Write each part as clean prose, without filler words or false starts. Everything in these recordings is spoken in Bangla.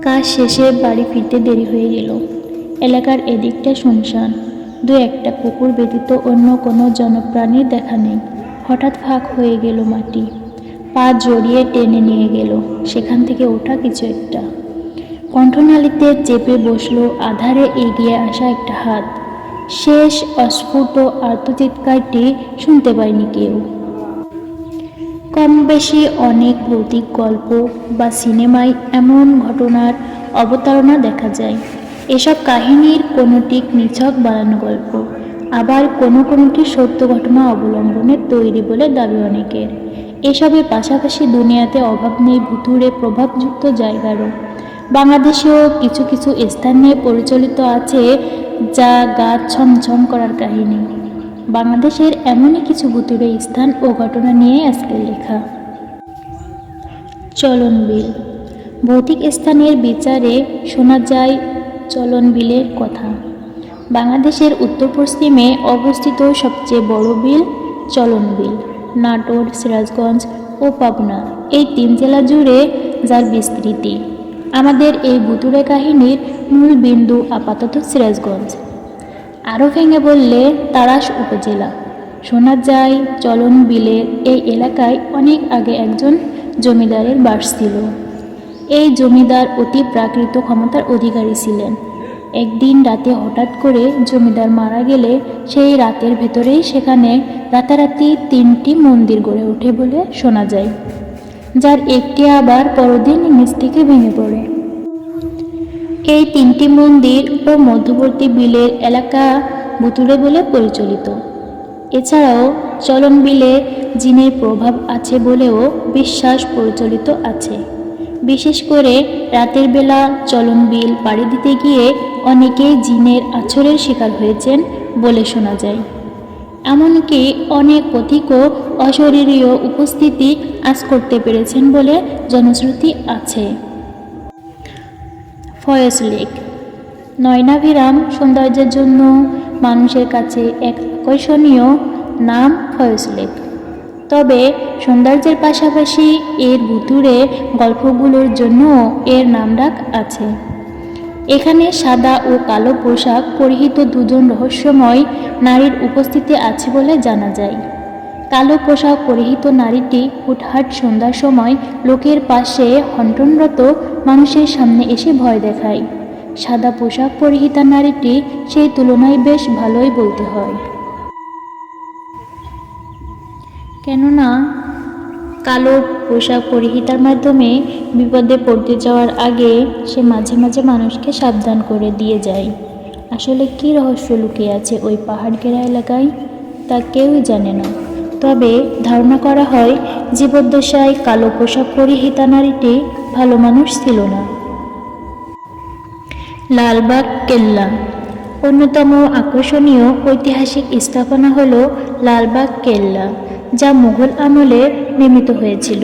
কাজ শেষে বাড়ি ফিরতে দেরি হয়ে গেল। এলাকার এদিকটা শুনশান, দু একটা কুকুর ব্যতীত অন্য কোনো জনপ্রাণীর দেখা নেই। হঠাৎ ফাঁক হয়ে গেল মাটি, পা জড়িয়ে টেনে নিয়ে গেল সেখান থেকে ওঠা কিছু একটা। কণ্ঠনালীতে চেপে বসলো আধারে এগিয়ে আসা একটা হাত। শেষ অস্ফুট আর্তচিৎকারটি শুনতে পায়নি কেউ। কম বেশি অনেক ভৌতিক গল্প বা সিনেমায় এমন ঘটনার অবতারণা দেখা যায়। এসব কাহিনীর কোনোটি নিছক বানানো গল্প, আবার কোনোটি সত্য ঘটনা অবলম্বনে তৈরি বলে দাবি অনেকের। এসবের পাশাপাশি দুনিয়াতে অভাব নেই ভুতুড়ে প্রভাবযুক্ত জায়গারও। বাংলাদেশেও কিছু কিছু স্থান নিয়ে পরিচালিত আছে যা গা ছমছম করার কাহিনী। বাংলাদেশের এমনই কিছু ভুতুড়ে স্থান ও ঘটনা নিয়ে আজকের লেখা। চলন বিল। ভৌতিক স্থানের বিচারে শোনা যায় চলন বিলের কথা। বাংলাদেশের উত্তর পশ্চিমে অবস্থিত সবচেয়ে বড় বিল চলন বিল। নাটোর, সিরাজগঞ্জ ও পাবনা এই 3 জেলা জুড়ে যার বিস্তৃতি। আমাদের এই ভুতুড়ে কাহিনীর মূল বিন্দু আপাতত সিরাজগঞ্জ। আরও ভেঙে বললে তাড়াশ উপজেলা। শোনা যায় চলন বিলের এই এলাকায় অনেক আগে একজন জমিদারের বাস ছিল। এই জমিদার অতি প্রাকৃত ক্ষমতার অধিকারী ছিলেন। একদিন রাতে হঠাৎ করে জমিদার মারা গেলে সেই রাতের ভেতরেই সেখানে রাতারাতি 3টি মন্দির গড়ে ওঠে বলে শোনা যায়, যার একটি আবার পরদিন নিচ থেকে ভেঙে পড়ে। এই 3টি মন্দির ও মধ্যবর্তী বিলের এলাকা ভুতুড়ে বলে পরিচালিত। এছাড়াও চলন বিলে জিনের প্রভাব আছে বলেও বিশ্বাস প্রচলিত আছে। বিশেষ করে রাতের বেলা চলন বিল পাড়ি দিতে গিয়ে অনেকেই জিনের আছরের শিকার হয়েছেন বলে শোনা যায়। এমনকি অনেক পথিকও অশরীরীয় উপস্থিতি আঁচ করতে পেরেছেন বলে জনশ্রুতি আছে। ফয়েজ লেক। নয়নাভিরাম সৌন্দর্যের জন্য মানুষের কাছে এক আকর্ষণীয় নাম ফয়েজ লেক। তবে সৌন্দর্যের পাশাপাশি এর ভুতুড়ে গল্পগুলোর জন্য এর নামডাক আছে। এখানে সাদা ও কালো পোশাক পরিহিত 2জন রহস্যময় নারীর উপস্থিতি আছে বলে জানা যায়। কালো পোশাক পরিহিত নারীটি হুটহাট সন্ধ্যার সময় লোকের পাশে হন্টনরত মানুষের সামনে এসে ভয় দেখায়। সাদা পোশাক পরিহিতা নারীটি সেই তুলনায় বেশ ভালোই বলতে হয়, কেননা কালো পোশাক পরিহিতার মাধ্যমে বিপদে পড়তে যাওয়ার আগে সে মাঝে মাঝে মানুষকে সাবধান করে দিয়ে যায়। আসলে কী রহস্য লুকিয়ে আছে ওই পাহাড় ঘেরা এলাকায় তা কেউই জানে না। তবে ধারণা করা হয় জীবদ্দশায় কালো পোশাক পরিহিতা নারীটি ভালো মানুষ ছিল না। লালবাগ কেল্লা। অন্যতম আকর্ষণীয় ঐতিহাসিক স্থাপনা হল লালবাগ কেল্লা, যা মুঘল আমলে নির্মিত হয়েছিল।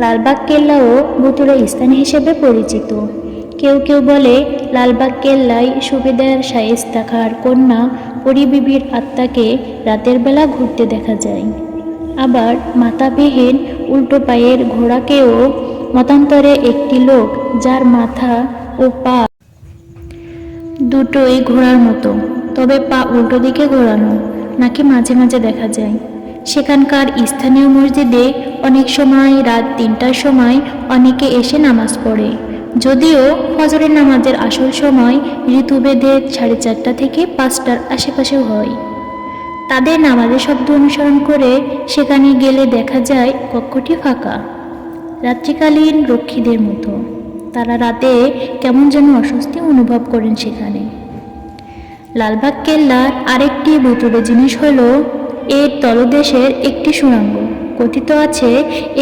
লালবাগ কেল্লাও ভুতুড়ে স্থান হিসেবে পরিচিত। কেউ কেউ বলে লালবাগ কেল্লায় সুবেদার শায়েস্তা খাঁর কন্যা পরী বিবির আত্মাকে রাতের বেলা ঘুরতে দেখা যায়। আবার মাথাবিহীন উল্টো পায়ের ঘোড়াকেও মতান্তরে একটি লোক যার মাথা ও পা দুটোই ঘোড়ার মতো, তবে পা উল্টো দিকে ঘোরানো নাকি মাঝে মাঝে দেখা যায়। সেখানকার স্থানীয় মসজিদে অনেক সময় রাত 3টার সময় অনেকে এসে নামাজ পড়ে, যদিও ফজরের নামাজের আসল সময় ঋতুভেদে 4:30 থেকে 5টার আশেপাশে হয়। তাদের নামাজের শব্দ অনুসরণ করে সেখানে গেলে দেখা যায় কক্ষটি ফাঁকা, রাত্রিকালীন রক্ষীদের মতো। তারা রাতে কেমন যেন অস্বস্তি অনুভব করেন সেখানে। লালবাগ কেল্লার আরেকটি ভুতুড়ে জিনিস হলো এর তলদেশের একটি সুড়ঙ্গ। কথিত আছে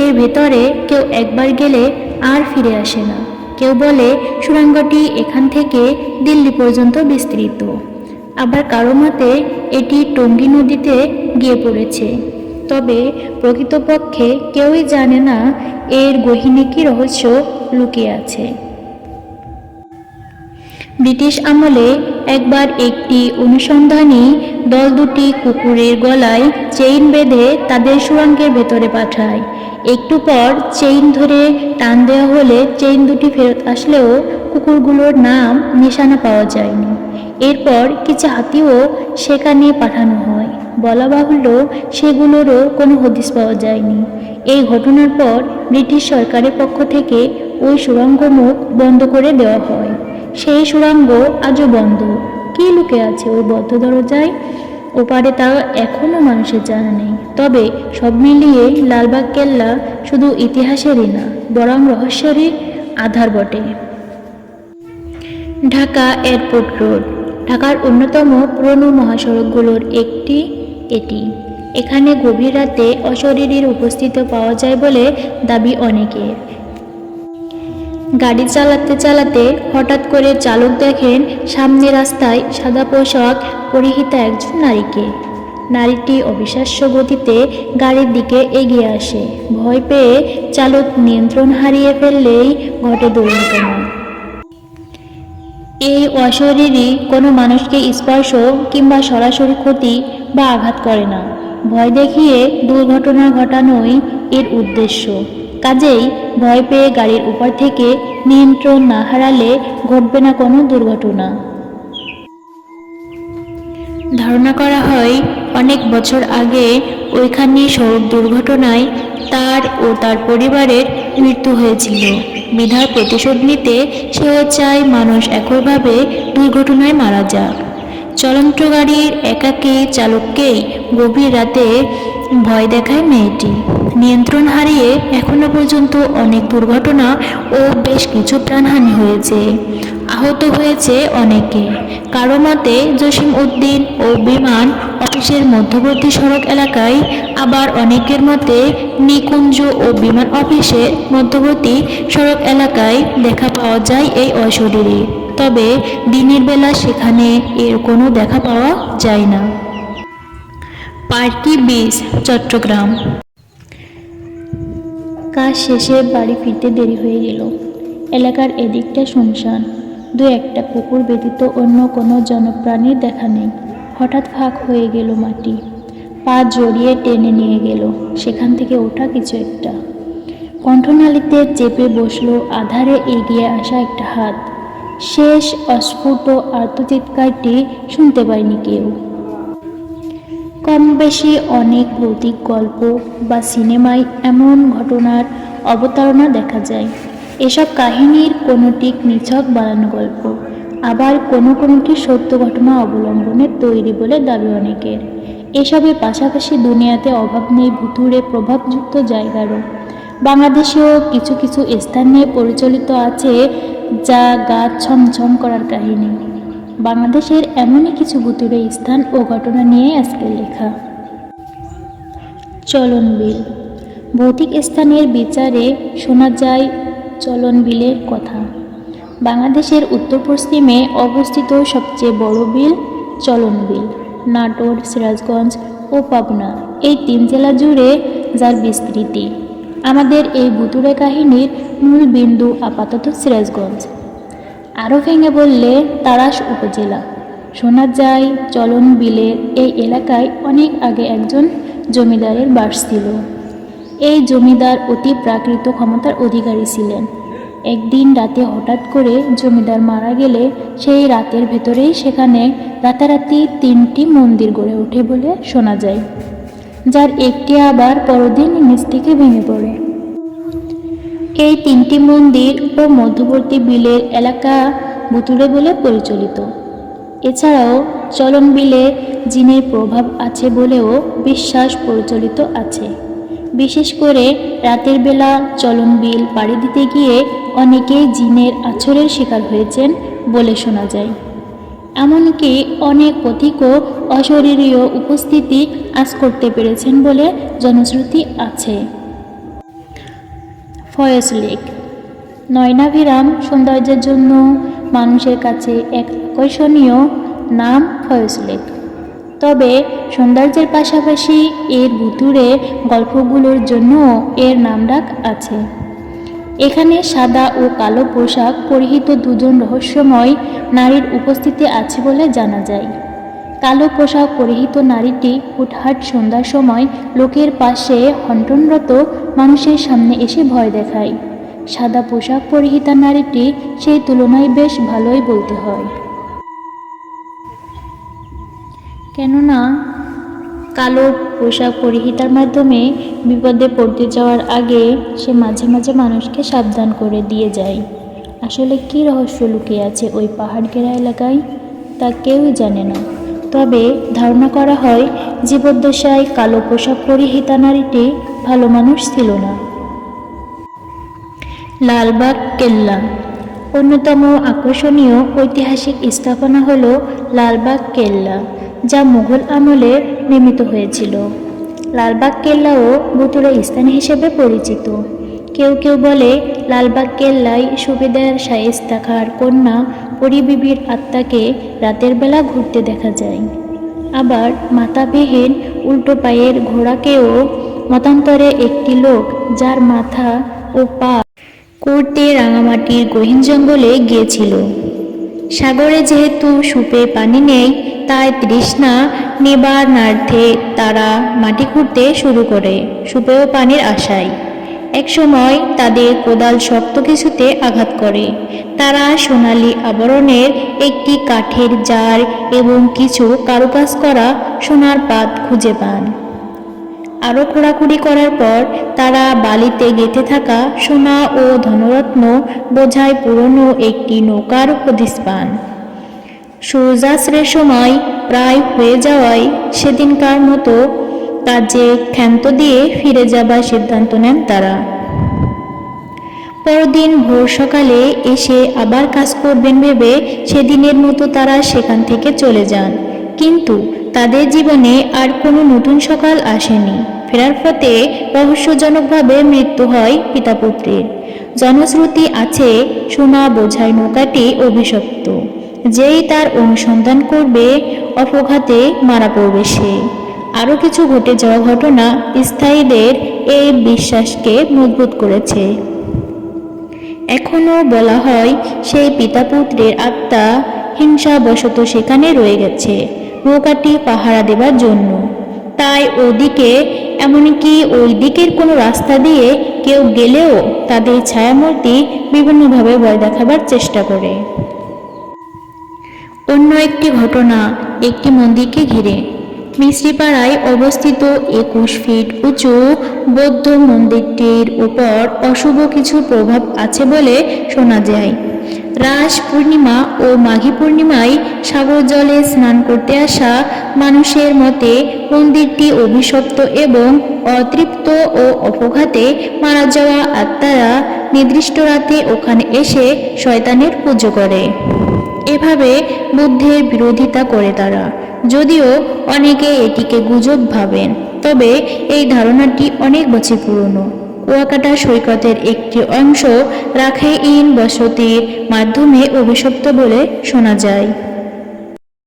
এর ভেতরে কেউ একবার গেলে আর ফিরে আসে না। কেউ বলে সুড়ঙ্গটি এখান থেকে দিল্লি পর্যন্ত বিস্তৃত। আবার কারো মতে এটি টঙ্গী নদীতে গিয়ে পড়েছে। তবে প্রকৃতপক্ষে কেউই জানে না এর গহীনে কী রহস্য লুকিয়ে আছে। ব্রিটিশ আমলে একবার একটি অনুসন্ধানী দল 2টি কুকুরের গলায় চেইন বেঁধে তাদের সুড়ঙ্গের ভেতরে পাঠায়। একটু পর চেইন ধরে টান দেওয়া হলে বলে চেইন দুটি ফেরত আসলেও কুকুরগুলোর নাম নিশানা পাওয়া যায়নি। এরপর কিছু হাতিও সেখানে পাঠানো হয়, বলা বাহুল্য সেগুলোরও কোনো হদিস পাওয়া যায়নি। এই ঘটনার পর ব্রিটিশ সরকারের পক্ষ থেকে ওই সুড়ঙ্গ মুখ বন্ধ করে দেওয়া হয়। সেই সুড়ঙ্গ আজও বন্ধ। কী লুকে আছে ওই বদ্ধ দরজায় ওপারে তা এখনও মানুষের জানা নেই। তবে সব মিলিয়ে লালবাগ কেল্লা শুধু ইতিহাসেরই না, বরং রহস্যেরই আধার বটে। ঢাকা এয়ারপোর্ট রোড ঢাকার অন্যতম পুরনো মহাসড়কগুলোর একটি এটি। এখানে গভীর রাতে অশরীরীর উপস্থিতি পাওয়া যায় বলে দাবি অনেকের। গাড়ি চালাতে চালাতে হঠাৎ করে চালক দেখেন সামনে রাস্তায় সাদা পোশাক পরিহিতা একজন নারীকে। নারীটি অবিশ্বাস্য গতিতে গাড়ির দিকে এগিয়ে আসে। ভয় পেয়ে চালক নিয়ন্ত্রণ হারিয়ে ফেললেই ঘটে দুর্ঘটনা। এই অশরীরী কোনো মানুষকে স্পর্শ কিংবা সরাসরি ক্ষতি বা আঘাত করে না। ভয় দেখিয়ে দুর্ঘটনা ঘটানোই এর উদ্দেশ্য। কাজেই ভয় পেয়ে গাড়ির উপর থেকে নিয়ন্ত্রণ না হারালে ঘটবে না কোনো দুর্ঘটনা। ধারণা করা হয় অনেক বছর আগে ওইখানে সড়ক দুর্ঘটনায় তার ও তার পরিবারের মৃত্যু হয়েছিল। বিধার প্রতিশোধ নিতে সেও চায় মানুষ একইভাবে দুর্ঘটনায় মারা যাক। চলন্ত গাড়ির একাকী চালককেই গভীর রাতে ভয় দেখায় মেয়েটি। নিয়ন্ত্রণ হারিয়ে এখনো পর্যন্ত অনেক দুর্ঘটনা ও বেশ কিছু প্রাণহানি হয়েছে। আহত হয়েছে অনেকে। কারো মতে জসিম উদ্দিন ও বিমান অফিসের মধ্যবর্তী সড়ক এলাকায়, আবার অনেকের মতে নিকুঞ্জ ও বিমান অফিসের মধ্যবর্তী সড়ক এলাকায় দেখা পাওয়া যায় এই অশরীরী। তবে দিনের বেলা সেখানে এর কোনো দেখা পাওয়া যায় না। পার্কি বিচ, চট্টগ্রাম। কাজ শেষে বাড়ি ফিরতে দেরি হয়ে গেল। এলাকার এদিকটা শুনশান। দু একটা কুকুর ব্যতীত অন্য কোনো জনপ্রাণীর দেখা নেই। হঠাৎ ফাঁক হয়ে গেল মাটি। পা জড়িয়ে টেনে নিয়ে গেল সেখান থেকে ওঠা কিছু একটা। কণ্ঠনালীতে চেপে বসলো আধারে এগিয়ে আসা একটা হাত। শেষ অস্ফুট আর্তচিৎকারটি শুনতে পায়নি কেউ। কম বেশি অনেক ভৌতিক গল্প বা সিনেমায় এমন ঘটনার অবতারণা দেখা যায়। এসব কাহিনীর কোনোটি নিছক বানানো গল্প, আবার কোনোটি সত্য ঘটনা অবলম্বনে তৈরি বলে দাবি অনেকের। এসবের পাশাপাশি দুনিয়াতে অভাব নেই ভুতুড়ে প্রভাবযুক্ত জায়গারও। বাংলাদেশেও কিছু কিছু স্থান নিয়ে পরিচালিত আছে যা গা ছমছম করার কাহিনী। বাংলাদেশের এমনই কিছু ভুতুড়ে স্থান ও ঘটনা নিয়ে আজকের লেখা। চলন বিল। ভৌতিক স্থানের বিচারে শোনা যায় চলন বিলের কথা। বাংলাদেশের উত্তর পশ্চিমে অবস্থিত সবচেয়ে বড় বিল চলন বিল। নাটোর, সিরাজগঞ্জ ও পাবনা এই 3 জেলা জুড়ে যার বিস্তৃতি। আমাদের এই ভুতুড়ে কাহিনীর মূল বিন্দু আপাতত সিরাজগঞ্জ। আরও ভেঙে বললে তাড়াশ উপজেলা। শোনা যায় চলন বিলের এই এলাকায় অনেক আগে একজন জমিদারের বাস ছিল। এই জমিদার অতি প্রাকৃত ক্ষমতার অধিকারী ছিলেন। একদিন রাতে হঠাৎ করে জমিদার মারা গেলে সেই রাতের ভেতরেই সেখানে রাতারাতি 3টি মন্দির গড়ে ওঠে বলে শোনা যায়, যার একটি আবার পরদিন নিচ থেকে ভেঙে পড়ে। এই 3টি মন্দির ও মধ্যবর্তী বিলের এলাকা ভুতুড়ে বলে পরিচালিত। এছাড়াও চলন বিলে জিনের প্রভাব আছে বলেও বিশ্বাস প্রচলিত আছে। বিশেষ করে রাতের বেলা চলন বিল পাড়ি দিতে গিয়ে অনেকেই জিনের আছরের শিকার হয়েছেন বলে শোনা যায়। এমনকি অনেক পথিকও অশরীরীয় উপস্থিতি আঁচ করতে পেরেছেন বলে জনশ্রুতি আছে। ফয়েজ লেক। নয়নাভিরাম সৌন্দর্যের জন্য মানুষের কাছে এক আকর্ষণীয় নাম ফয়েজ লেক। তবে সৌন্দর্যের পাশাপাশি এর ভুতুড়ে গল্পগুলোর জন্য এর নামডাক আছে। এখানে সাদা ও কালো পোশাক পরিহিত 2জন রহস্যময় নারীর উপস্থিতি আছে বলে জানা যায়। কালো পোশাক পরিহিত নারীটি হুটহাট সন্ধ্যার সময় লোকের পাশে হন্টনরত মানুষের সামনে এসে ভয় দেখায়। সাদা পোশাক পরিহিতা নারীটি সেই তুলনায় বেশ ভালোই বলতে হয়। কেননা কালো পোশাক পরিহিতার মাধ্যমে বিপদে পড়তে যাওয়ার আগে সে মাঝে মাঝে মানুষকে সাবধান করে দিয়ে যায়। আসলে কী রহস্য লুকিয়ে আছে ওই পাহাড় ঘেরা এলাকায় তা কেউই জানে না। তবে ধারণা করা হয় জীবদ্দশায় কালো পোশাক পরিহিতা নারীটি ভালো মানুষ ছিল না। লালবাগ কেল্লা। অন্যতম আকর্ষণীয় ঐতিহাসিক স্থাপনা হল লালবাগ কেল্লা, যা মুঘল আমলে নির্মিত হয়েছিল। লালবাগ কেল্লাও ভুতুড়ে স্থান হিসেবে পরিচিত। কেউ কেউ বলে লালবাগ কেল্লায় সুবেদার শায়েস্তা খাঁর কন্যা পরী বিবির আত্মাকে রাতের বেলা ঘুরতে দেখা যায়। আবার মাথাবিহীন উল্টো পায়ের ঘোড়াকেও মতান্তরে একটি লোক যার মাথা ও পা করতে রাঙামাটির গহীন জঙ্গলে গিয়েছিল। সাগরে যেহেতু সুপে পানি নেই, তাই তৃষ্ণা নিবারণার্থে তারা মাটি খুঁড়তে শুরু করে সুপেয় পানির আশায়। একসময় তাদের কোদাল শক্ত কিছুতে আঘাত করে। তারা সোনালি আবরণের একটি কাঠের জার এবং কিছু কারুকাজ করা সোনার পাত খুঁজে পান। আরও খোঁড়াখুড়ি করার পর তারা বালিতে গেঁথে থাকা সোনা ও ধনরত্ন বোঝাই পুরনো একটি নৌকার হদিস পান। সূর্যাস্তের সময় প্রায় হয়ে যাওয়ায় সেদিনকার মতো কাজে ক্ষান্ত দিয়ে ফিরে যাবার সিদ্ধান্ত নেন তারা। পরদিন ভোর সকালে এসে আবার কাজ করবেন ভেবে সেদিনের মতো তারা সেখান থেকে চলে যান। কিন্তু তাদের জীবনে আর কোনো নতুন সকাল আসেনি। ফেরার পথে রহস্যজনকভাবে মৃত্যু হয় পিতা পুত্রের। জনশ্রুতি আছে সোনা বোঝাই নৌকাটি অভিশপ্ত, যেই তার অনুসন্ধান করবে অপঘাতে মারা পড়বে সে। আরও কিছু ঘটে যাওয়া ঘটনা স্থায়ীদের এই বিশ্বাসকে মজবুত করেছে। এখনও বলা হয় সেই পিতা পুত্রের আত্মা হিংসাবশত সেখানে রয়ে গেছে নৌকাটি পাহারা দেবার জন্য। তাই ওদিকে, এমনকি ওই দিকের কোনো রাস্তা দিয়ে কেউ গেলেও তাদের ছায়ামূর্তি বিভিন্নভাবে ভয় দেখাবার চেষ্টা করে। অন্য একটি ঘটনা একটি মন্দিরকে ঘিরে। মিশ্রিপাড়ায় অবস্থিত 21 ফিট উঁচু বৌদ্ধ মন্দিরটির উপর অশুভ কিছু প্রভাব আছে বলে শোনা যায়। রাস পূর্ণিমা ও মাঘী পূর্ণিমায় সাগর জলে স্নান করতে আসা মানুষের মতে মন্দিরটি অভিশপ্ত এবং অতৃপ্ত ও অপঘাতে মারা যাওয়া আত্মারা নির্দিষ্ট রাতে ওখানে এসে শয়তানের পুজো করে। এভাবে বুদ্ধের বিরোধিতা করে তারা। যদিও অনেকে এটিকে গুজব ভাবেন, তবে এই ধারণাটি অনেক বছর পুরনো। কুয়াকাটা সৈকতের একটি অংশ রাখাইন বসতির মাধ্যমে অভিশপ্ত বলে শোনা যায়।